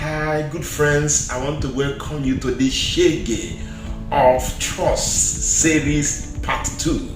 Hi, good friends. I want to welcome you to this Shege of Trust series part 2.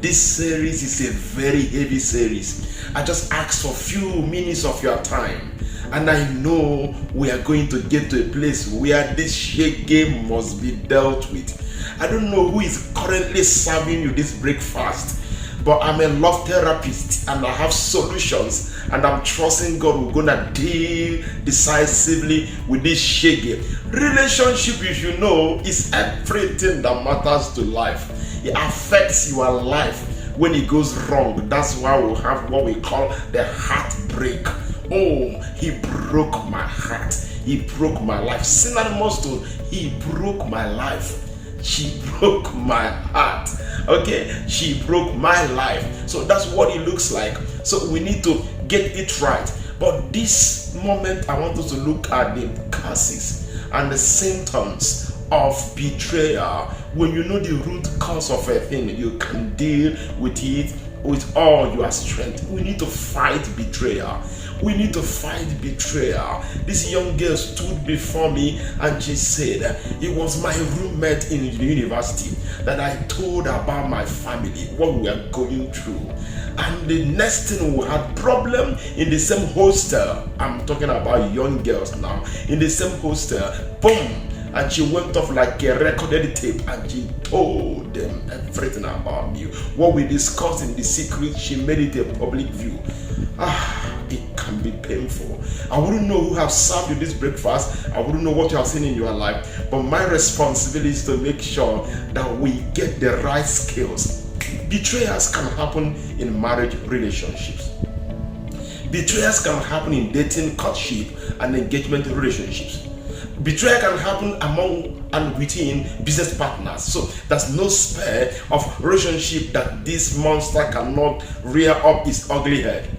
This series is a very heavy series. I just asked for a few minutes of your time, and I know we are going to get to a place where this Shege must be dealt with. I don't know who is currently serving you this breakfast, but I'm a love therapist and I have solutions, and I'm trusting God we're gonna deal decisively with this shege. Relationship, if you know, is everything that matters to life. It affects your life when it goes wrong. That's why we have what we call the heartbreak. Oh, he broke my heart. He broke my life. Synonymous to he broke my life. She broke my heart. Okay, she broke my life. So that's what it looks like. So we need to get it right. But this moment, I want us to look at the causes and the symptoms of betrayal. When you know the root cause of a thing, you can deal with it with all your strength. We need to fight betrayal. We need to fight betrayal. This young girl stood before me and she said, it was my roommate in the university that I told about my family, what we are going through. And the next thing, we had problem in the same hostel. I'm talking about young girls now. In the same hostel, boom. And she went off like a recorded tape and she told them everything about me. What we discussed in the secret, she made it a public view. It can be painful. I wouldn't know who have served you this breakfast. I wouldn't know what you have seen in your life. But my responsibility is to make sure that we get the right skills. Betrayals can happen in marriage relationships. Betrayals can happen in dating, courtship, and engagement relationships. Betrayal can happen among and within business partners. So there's no spare of relationship that this monster cannot rear up its ugly head.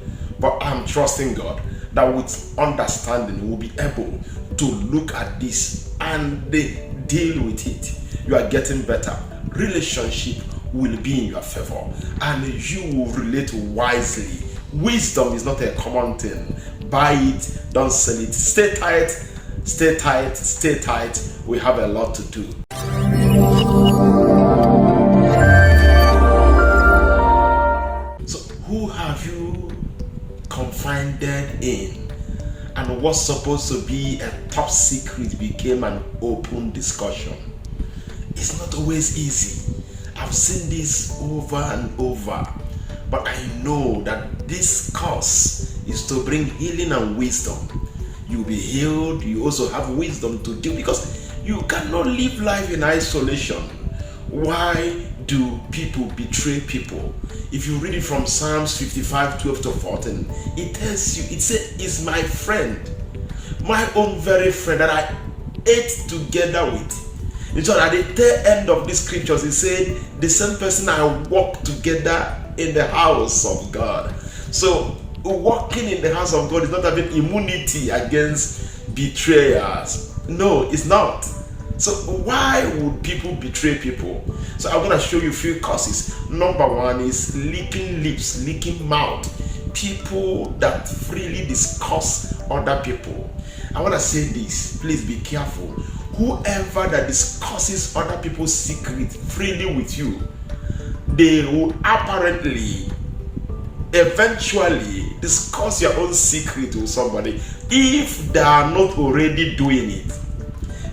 But I'm trusting God that with understanding we'll be able to look at this and deal with it. You are getting better. Relationship will be in your favor and you will relate wisely. Wisdom is not a common thing. Buy it, don't sell it. Stay tight, stay tight, stay tight. We have a lot to do. So who have you confided in, and what's supposed to be a top secret became an open discussion? It's not always easy. I've seen this over and over, but I know that this course is to bring healing and wisdom. You'll be healed. You also have wisdom to deal, because you cannot live life in isolation. Why do people betray people? If you read it from Psalms 55, 12 to 14, it tells you, it says, is my friend, my own very friend that I ate together with. In short, at the tail end of these scriptures, it said, the same person I walk together in the house of God. So, walking in the house of God is not having immunity against betrayers. No, it's not. So why would people betray people? So I'm going to show you a few causes. Number one is leaking lips, leaking mouth. People that freely discuss other people. I want to say this, please be careful. Whoever that discusses other people's secret freely with you, they will apparently eventually discuss your own secret with somebody if they are not already doing it.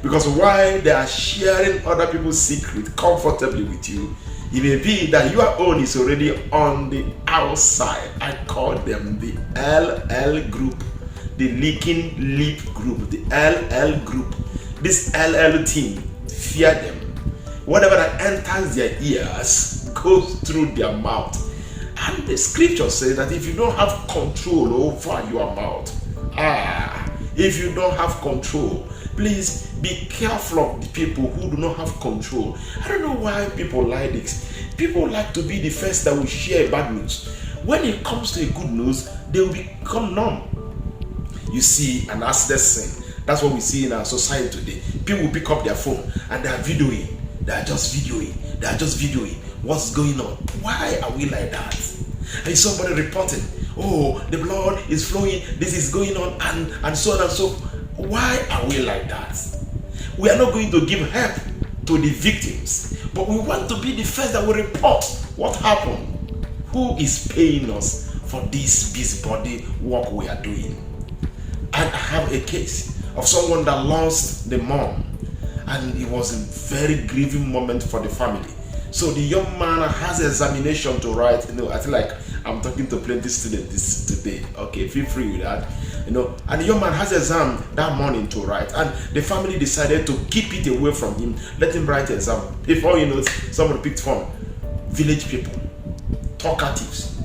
Because while they are sharing other people's secret comfortably with you, it may be that your own is already on the outside. I call them the LL group, the leaking lip group, the LL group. This LL team, fear them. Whatever that enters their ears goes through their mouth. And the scripture says that if you don't have control over your mouth, if you don't have control, please be careful of the people who do not have control. I don't know why people like this. People like to be the first that will share bad news. When it comes to a good news, they will become numb. You see, an accident scene. That's what we see in our society today. People pick up their phone and they are videoing. They are just videoing. What's going on? Why are we like that? And somebody reporting, oh, the blood is flowing, this is going on, and so on and so forth. Why are we like that? We are not going to give help to the victims, but we want to be the first that will report what happened. Who is paying us for this busybody work we are doing? And I have a case of someone that lost the mom, and it was a very grieving moment for the family. So the young man has an examination to write. I feel like I'm talking to plenty students today. Okay, feel free with that. And the young man has an exam that morning to write, and the family decided to keep it away from him, let him write the exam. Before you know it, someone picked phone. Village people, talkatives.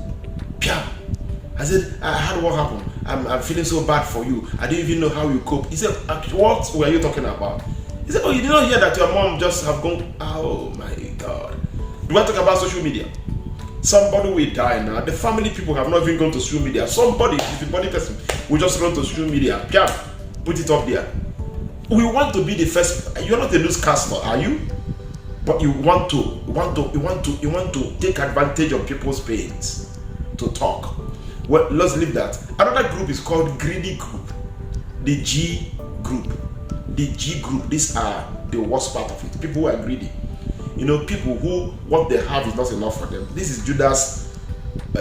Piam. I said, I heard what happened. I'm feeling so bad for you. I didn't even know how you cope. He said, what were you talking about? He said, oh, you did not hear that your mom just have gone. Oh my God. Do I talk about social media? Somebody will die now. The family people have not even gone to social media. Somebody, if the body person, will just run to social media. Yeah, put it up there. We want to be the first. You're not a newscaster, are you? But you want to take advantage of people's pains to talk. Well, let's leave that. Another group is called greedy group. The G group. The G group. These are the worst part of it. People who are greedy. People who what they have is not enough for them. This is Judas'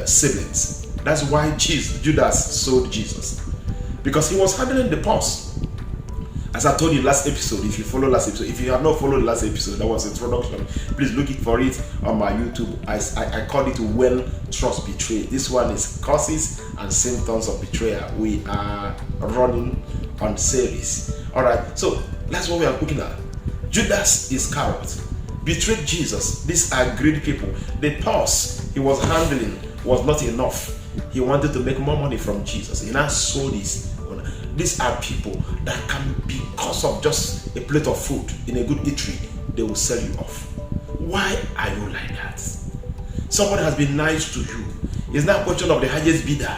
siblings. That's why Judas sold Jesus, because he was handling the purse. As I told you last episode, if you follow last episode, if you have not followed the last episode, that was introduction. Please look for it on my YouTube. I called it When Trust Betrayed. This one is causes and symptoms of betrayal. We are running on series. All right, so that's what we are looking at. Judas Iscariot betrayed Jesus. These are greedy people. The purse he was handling was not enough. He wanted to make more money from Jesus. He now sold this. These are people that can, because of just a plate of food in a good eatery, they will sell you off. Why are you like that? Someone has been nice to you. It's not a question of the highest bidder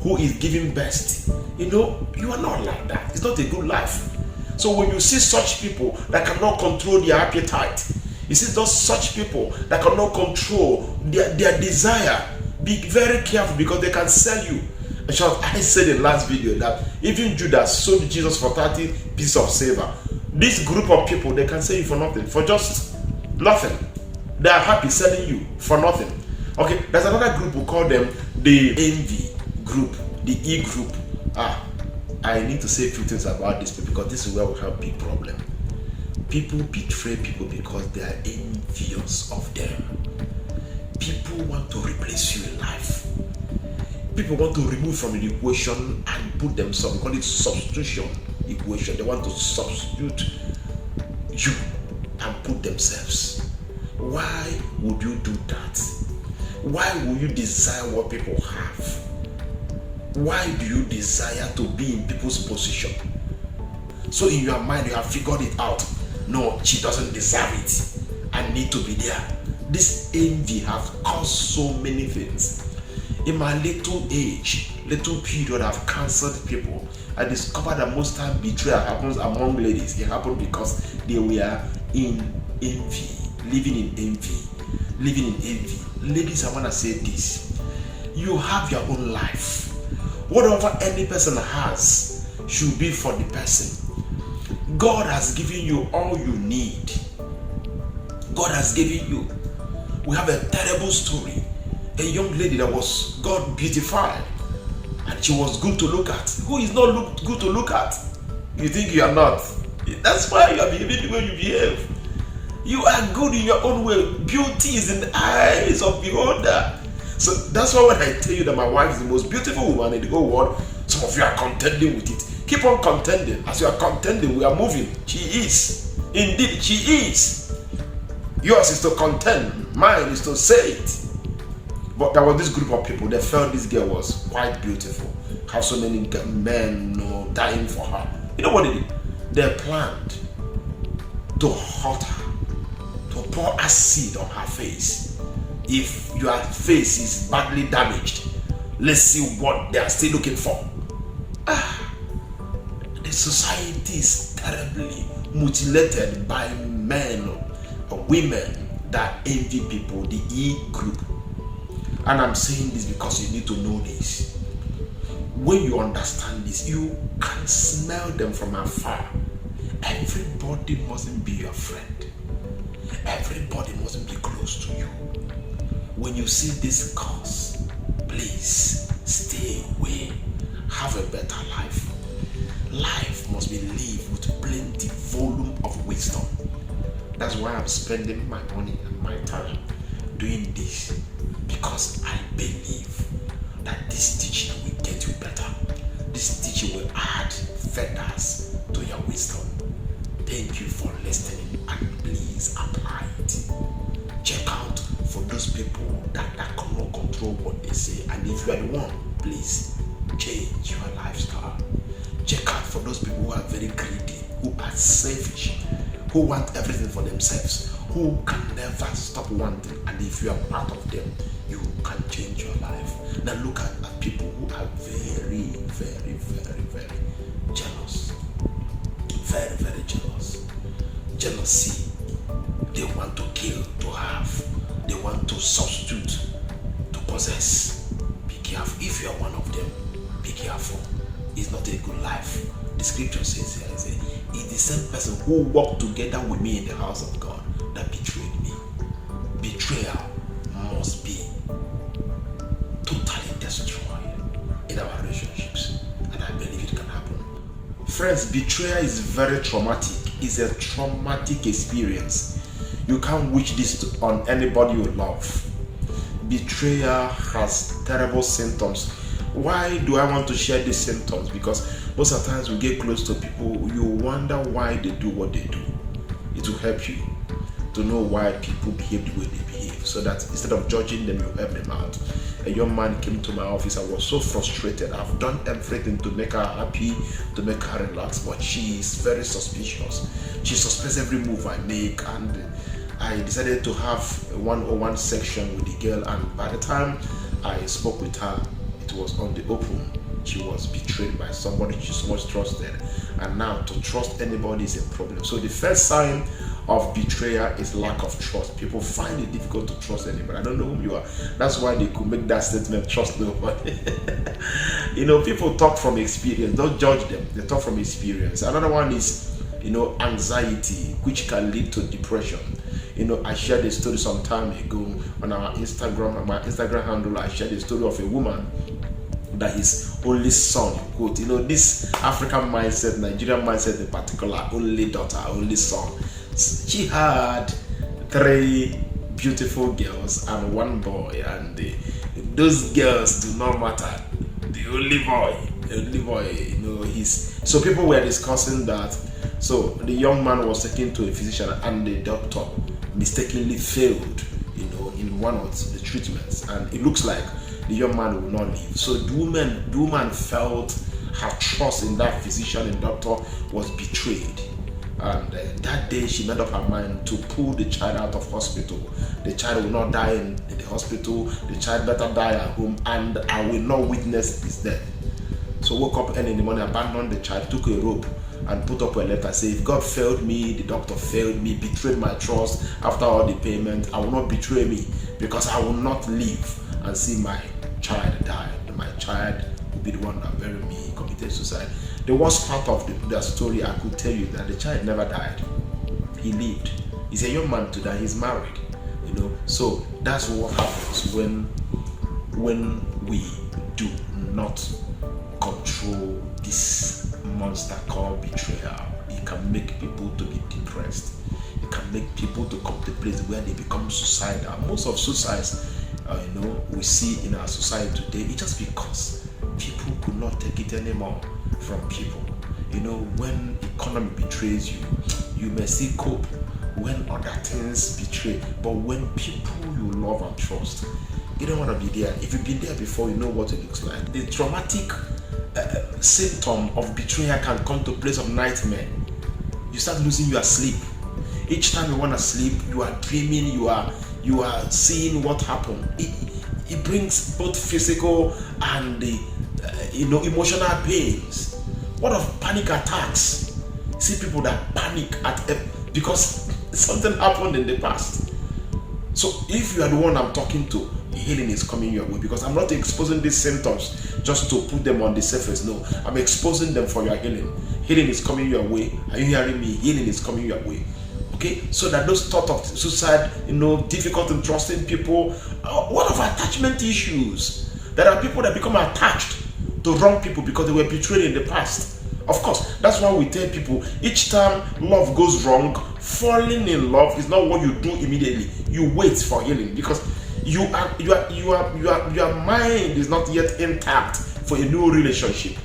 who is giving best. You are not like that. It's not a good life. So when you see such people that cannot control their appetite, you see those such people that cannot control their desire, be very careful, because they can sell you. I said in the last video that even Judas sold Jesus for 30 pieces of silver. This group of people, they can sell you for nothing, for just nothing. They are happy selling you for nothing. Okay, there's another group, we call them the envy group, the E group. I need to say a few things about this, because this is where we have a big problem. People betray people because they are envious of them. People want to replace you in life. People want to remove from the equation and put themselves. We call it substitution equation. They want to substitute you and put themselves. Why would you do that? Why would you desire what people have? Why do you desire to be in people's position? So in your mind you have figured it out. No, she doesn't deserve it. I need to be there. This envy has caused so many things. In my little period, I've counseled people. I discovered that most time betrayal happens among ladies. It happened because they were in envy, living in envy. Ladies, I want to say this. You have your own life. Whatever any person has should be for the person. God has given you all you need. God has given you. We have a terrible story. A young lady that was God beautified, and she was good to look at. Who is not good to look at? You think you are not. That's why you are behaving the way you behave. You are good in your own way. Beauty is in the eyes of the beholder. So that's why when I tell you that my wife is the most beautiful woman in the whole world, some of you are contending with it. Keep on contending. As you are contending, we are moving. She is. Indeed, she is. Yours is to contend. Mine is to say it. But there was this group of people, they felt this girl was quite beautiful. Have so many men dying for her. You know what they did? They planned to hurt her, to pour acid on her face. If your face is badly damaged, let's see what they are still looking for. The society is terribly mutilated by men or women that envy people, the E group. And I'm saying this because you need to know this. when you understand this, you can smell them from afar. Everybody mustn't be your friend. Everybody mustn't be close to you. When you see this cause, please stay away. Have a better life. Life must be lived with plenty volume of wisdom. That's why I'm spending my money and my time doing this, because I believe that this teaching will get you better. This teaching will add feathers to your wisdom. Thank you for listening, and please apply it. Check out for those people that cannot control what they say, and if you are the one, please change your lifestyle. Check out for those people who are very greedy, who are selfish, who want everything for themselves, who can never stop wanting, and if you are part of them, you can change your life. Now look at people who are very, very, very, very jealous. Very, very jealous. Jealousy. They want to kill, to have. They want to substitute, to possess. Be careful. If you are one of them, be careful. It's not a good life. The scripture says here, it's the same person who walked together with me in the house of God that betrayed me. Betrayal must be totally destroyed in our relationships, and I believe it can happen. Friends, betrayal is very traumatic. It's a traumatic experience. You can't wish this on anybody you love. Betrayal has terrible symptoms. Why do I want to share these symptoms? Because most of the times we get close to people, you wonder why they do what they do. It will help you to know why people behave the way they behave, so that instead of judging them, you help them out. A young man came to my office. I was so frustrated. I've done everything to make her happy, to make her relax, but she is very suspicious. She suspects every move I make, and I decided to have a one-on-one section with the girl, and by the time I spoke with her, it was on the open. She was betrayed by somebody she so much trusted, and now to trust anybody is a problem. So the first sign of betrayal is lack of trust. People find it difficult to trust anybody. I don't know whom you are. That's why they could make that statement, trust nobody. People talk from experience. Don't judge them. They talk from experience. Another one is, anxiety, which can lead to depression. I shared a story some time ago on our Instagram, on my Instagram handle. I shared a story of a woman that his only son, quote, this African mindset, Nigerian mindset in particular, only daughter, only son. She had 3 beautiful girls and 1 boy, and those girls do not matter. The only boy, so people were discussing that. So the young man was taken to a physician, and the doctor mistakenly failed, in one of the treatments, and it looks like the young man will not live. So the woman felt her trust in that physician and doctor was betrayed. And that day she made up her mind to pull the child out of hospital. The child will not die in the hospital. The child better die at home, and I will not witness his death. So woke up early in the morning, abandoned the child, took a rope and put up a letter, say, if God failed me, the doctor failed me, betrayed my trust after all the payment, I will not betray me, because I will not live and see my child die. My child will be the one that buried me, committed suicide. The worst part of the story, I could tell you that the child never died. He lived. He's a young man today. He's married. So that's what happens when we do not control this monster called betrayal. It can make people to be depressed. It can make people to come to a place where they become suicidal. Most of suicides, we see in our society today, it's just because people could not take it anymore from people. When economy betrays you, you may still cope when other things betray. But when people you love and trust, you don't want to be there. If you've been there before, you know what it looks like. The traumatic symptom of betrayal can come to a place of nightmare. You start losing your sleep. Each time you want to sleep, you are dreaming, you are seeing what happened. It brings both physical and emotional pains. What of panic attacks? See people that panic because something happened in the past. So if you are the one I'm talking to, healing is coming your way, because I'm not exposing these symptoms just to put them on the surface. No, I'm exposing them for your healing. Healing is coming your way. Are you hearing me? Healing is coming your way. Okay, so that those thoughts of suicide, difficult in trusting people, what of attachment issues? There are people that become attached to wrong people because they were betrayed in the past. Of course, that's why we tell people each time love goes wrong, falling in love is not what you do immediately. You wait for healing because your mind is not yet intact for a new relationship.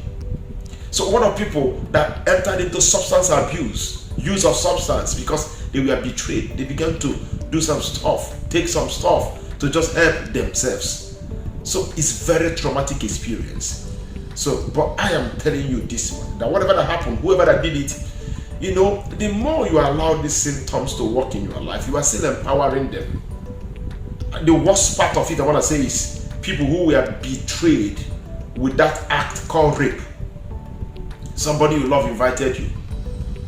So what of people that entered into substance abuse, use of substance because they were betrayed? They began to do some stuff, take some stuff to just help themselves. So it's very traumatic experience. So, but I am telling you this one, that whatever that happened, whoever that did it, the more you allow these symptoms to work in your life, you are still empowering them. The worst part of it, I want to say, is people who were betrayed with that act called rape. Somebody you love invited you.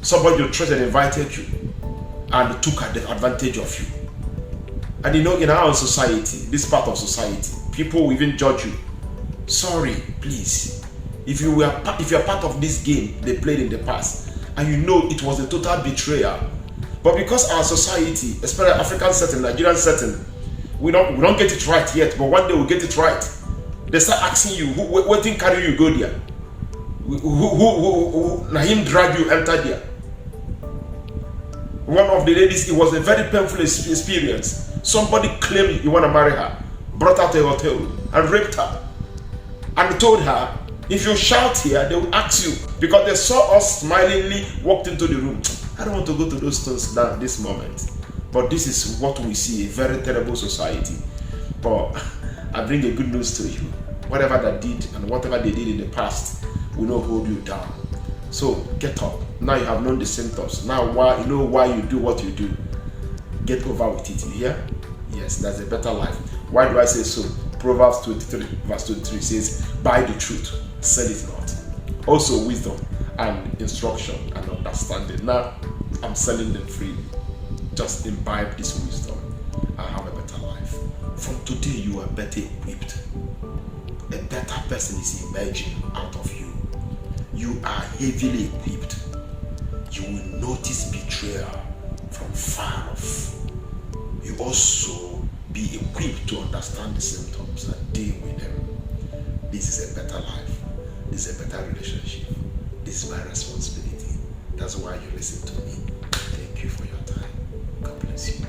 Somebody you trusted invited you and took advantage of you. And in our society, this part of society, people will even judge you. Sorry, please. If you're part of this game they played in the past, and it was a total betrayal, but because our society, especially African setting, Nigerian setting, we don't get it right yet, but one day we'll get it right. They start asking you, what thing carry you go there? Who him drag you enter there? One of the ladies, it was a very painful experience. Somebody claimed he want to marry her, brought her to a hotel and raped her, and told her, if you shout here, they will ask you, because they saw us smilingly walked into the room. I don't want to go to those stones now this moment, but this is what we see, a very terrible society. But I bring a good news to you. Whatever they did and whatever they did in the past will not hold you down. So get up. Now you have known the symptoms. Now you know why you do what you do. Get over with it. You hear? Yes, that's a better life. Why do I say so? Proverbs 23 verse 23 says, buy the truth, sell it not. Also wisdom and instruction and understanding. Now I'm selling them freely. Just imbibe this wisdom and have a better life. From today you are better equipped. A better person is emerging out of you. You are heavily equipped. You will notice betrayal from far off. You also be equipped to understand the symptoms and deal with them. This is a better life. This is a better relationship. This is my responsibility. That's why you listen to me. Thank you for your time. God bless you.